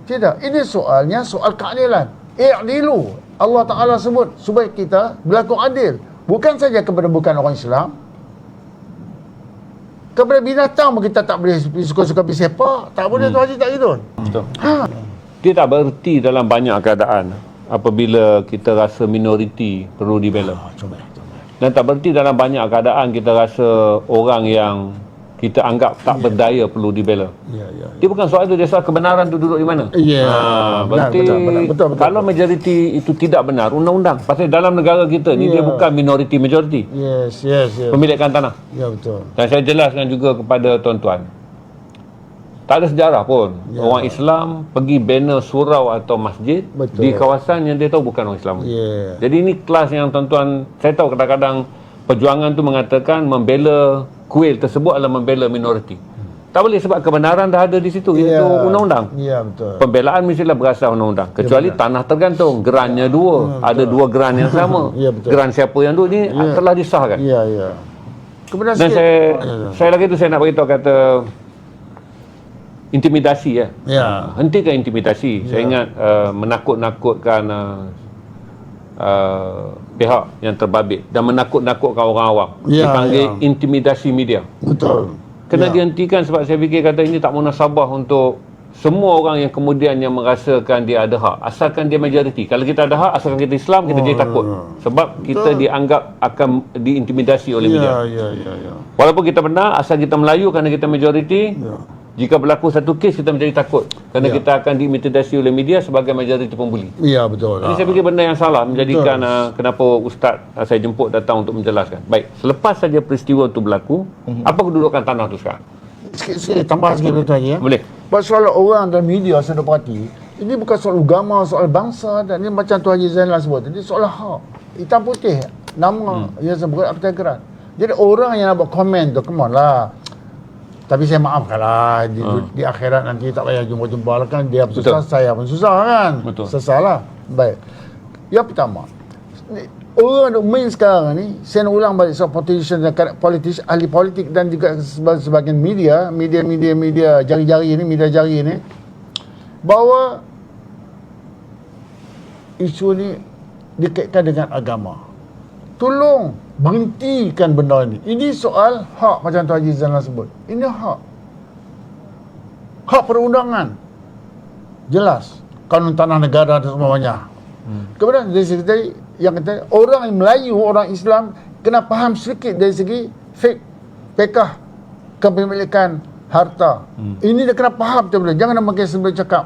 Tidak. Ini soalnya soal keadilan. I'dilu. Allah Ta'ala sebut supaya kita berlaku adil. Bukan saja kepada bukan orang Islam. Kepada binatang pun kita tak boleh suka-suka pergi sepak. Tak boleh tu Haji, tak gitu. Betul. Dia tak bererti dalam banyak keadaan apabila kita rasa minoriti perlu dibela. Dan tak bererti dalam banyak keadaan kita rasa orang yang kita anggap tak berdaya perlu dibela. Dia bukan soal itu, dia soal kebenaran itu duduk di mana. Berarti betul. kalau majoriti itu tidak benar, undang-undang. Pasal dalam negara kita ni dia bukan minoriti majoriti. Yes. Pemilikan tanah. Ya, betul. Dan saya jelaskan juga kepada tuan-tuan. Tak ada sejarah pun orang Islam pergi bina surau atau masjid di kawasan yang dia tahu bukan orang Islam. Jadi ini kelas yang tuan-tuan, saya tahu kadang-kadang perjuangan tu mengatakan membela kuil tersebut adalah membela minoriti. Tak boleh sebab kebenaran dah ada di situ. Itu undang-undang. Ya, betul. Pembelaan mestilah berasal undang-undang. Kecuali tanah tergantung. Gerannya dua. Ada dua geran yang sama. Geran siapa yang dua ni telah disahkan. Ya. Kemudian dan saya lagi tu saya nak beritahu kata intimidasi hentikan intimidasi. Saya ingat menakut-nakutkan pihak yang terbabit dan menakut-nakutkan orang awam dipanggil intimidasi media. Betul. Kena dihentikan sebab saya fikir kata ini tak munasabah untuk semua orang yang kemudian yang merasakan dia ada hak, asalkan dia majoriti. Kalau kita ada hak, asalkan kita Islam, kita jadi takut sebab kita dianggap akan diintimidasi oleh media. Walaupun kita benar, asal kita Melayu kerana kita majoriti, jika berlaku satu kes kita menjadi takut kerana kita akan diintimidasi oleh media sebagai majoriti pembuli. Ya, betul. Ini saya fikir benda yang salah menjadikan kenapa Ustaz saya jemput datang untuk menjelaskan. Baik, selepas saja peristiwa itu berlaku, apa kedudukan tanah itu sekarang? Sikit tambah sikit tu lagi Boleh. Soal orang dan media sudah perhati, ini bukan soal agama, soal bangsa, dan ini macam tu Haji Zainal sebut. Ini soal hak. Hitam putih nama yang sebut akta. Jadi orang yang nak buat komen tu, come on lah. Tapi saya maafkan lah, di akhirat nanti tak payah jumpa-jumpa lah kan. Dia pun susah, saya pun susah kan. Susah lah. Baik. Yang pertama, orang yang main sekarang ni, saya nak ulang balik soal politician, ahli politik dan juga sebagian media jari-jari ini, bahawa isu ni dikaitkan dengan agama. Tolong berhentikan benda ini. Ini soal hak macam tu Haji Zainal sebut. Ini hak. Hak perundangan. Jelas. Kanun tanah negara dan semuanya. Kemudian dari segi yang kata orang Melayu, orang Islam kena faham sedikit dari segi fiqh kepemilikan harta. Ini dia kena faham betul-betul. Jangan nak makin sebelum cakap